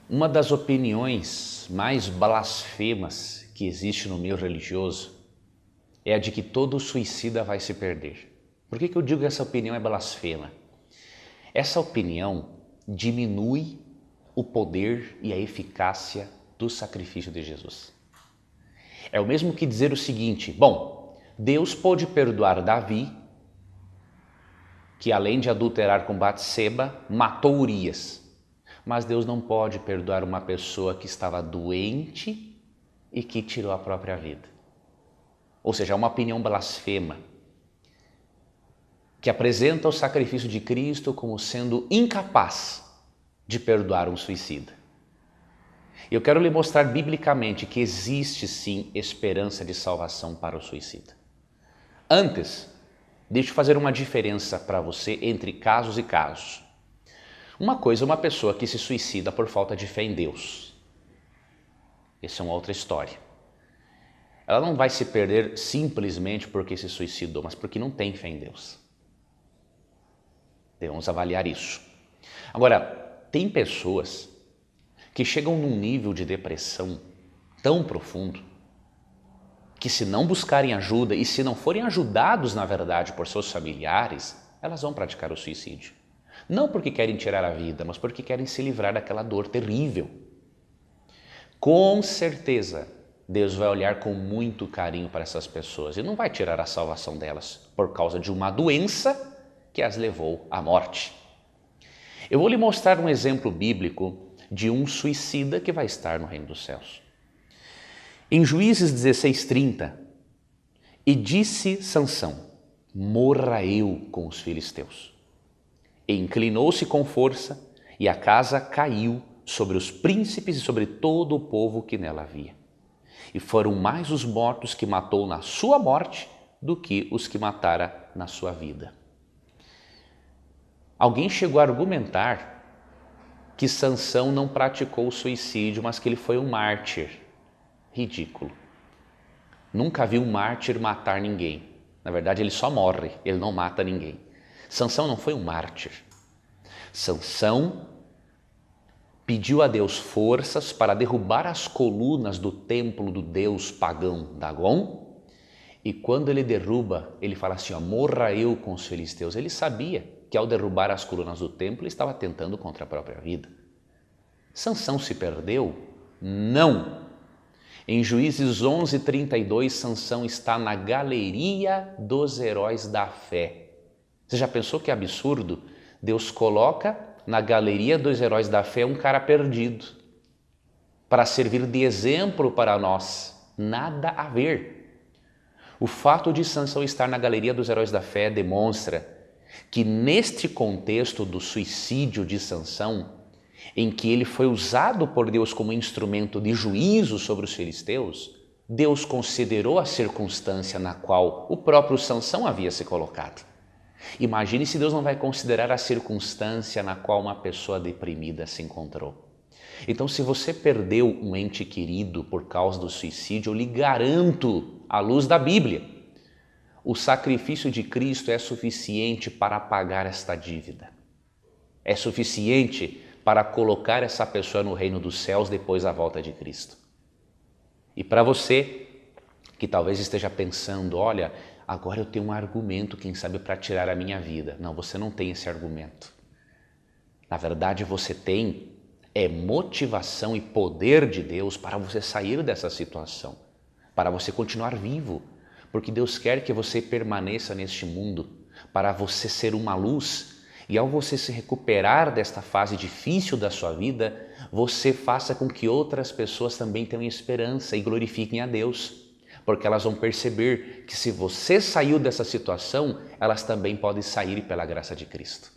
Uma das opiniões mais blasfemas que existe no meio religioso é a de que todo suicida vai se perder. Por que eu digo que essa opinião é blasfema? Essa opinião diminui o poder e a eficácia do sacrifício de Jesus. É o mesmo que dizer o seguinte: bom, Deus pôde perdoar Davi, que além de adulterar com Batseba, matou Urias. Mas Deus não pode perdoar uma pessoa que estava doente e que tirou a própria vida. Ou seja, é uma opinião blasfema, que apresenta o sacrifício de Cristo como sendo incapaz de perdoar um suicida. Eu quero lhe mostrar biblicamente que existe sim esperança de salvação para o suicida. Antes, deixa eu fazer uma diferença para você entre casos e casos. Uma coisa é uma pessoa que se suicida por falta de fé em Deus. Essa é uma outra história. Ela não vai se perder simplesmente porque se suicidou, mas porque não tem fé em Deus. Devemos avaliar isso. Agora, tem pessoas que chegam num nível de depressão tão profundo que, se não buscarem ajuda e se não forem ajudados, na verdade, por seus familiares, elas vão praticar o suicídio. Não porque querem tirar a vida, mas porque querem se livrar daquela dor terrível. Com certeza, Deus vai olhar com muito carinho para essas pessoas e não vai tirar a salvação delas por causa de uma doença que as levou à morte. Eu vou lhe mostrar um exemplo bíblico de um suicida que vai estar no reino dos céus. Em Juízes 16:30, e disse Sansão: morra eu com os filisteus. E inclinou-se com força, e a casa caiu sobre os príncipes e sobre todo o povo que nela havia. E foram mais os mortos que matou na sua morte do que os que matara na sua vida. Alguém chegou a argumentar que Sansão não praticou o suicídio, mas que ele foi um mártir. Ridículo. Nunca vi um mártir matar ninguém. Na verdade, ele só morre, ele não mata ninguém. Sansão não foi um mártir. Sansão pediu a Deus forças para derrubar as colunas do templo do deus pagão Dagon. E quando ele derruba, ele fala assim: ó, morra eu com os filisteus. Ele sabia que ao derrubar as colunas do templo, ele estava tentando contra a própria vida. Sansão se perdeu? Não. Em Juízes 11:32, Sansão está na galeria dos heróis da fé. Você já pensou que absurdo? Deus coloca na galeria dos heróis da fé um cara perdido para servir de exemplo para nós. Nada a ver. O fato de Sansão estar na galeria dos heróis da fé demonstra que neste contexto do suicídio de Sansão, em que ele foi usado por Deus como instrumento de juízo sobre os filisteus, Deus considerou a circunstância na qual o próprio Sansão havia se colocado. Imagine se Deus não vai considerar a circunstância na qual uma pessoa deprimida se encontrou. Então, se você perdeu um ente querido por causa do suicídio, eu lhe garanto, à luz da Bíblia, o sacrifício de Cristo é suficiente para pagar esta dívida. É suficiente para colocar essa pessoa no reino dos céus depois da volta de Cristo. E para você que talvez esteja pensando: olha, agora eu tenho um argumento, quem sabe, para tirar a minha vida. Não, você não tem esse argumento. Na verdade, você tem motivação e poder de Deus para você sair dessa situação, para você continuar vivo, porque Deus quer que você permaneça neste mundo, para você ser uma luz, e ao você se recuperar desta fase difícil da sua vida, você faça com que outras pessoas também tenham esperança e glorifiquem a Deus. Porque elas vão perceber que se você saiu dessa situação, elas também podem sair pela graça de Cristo.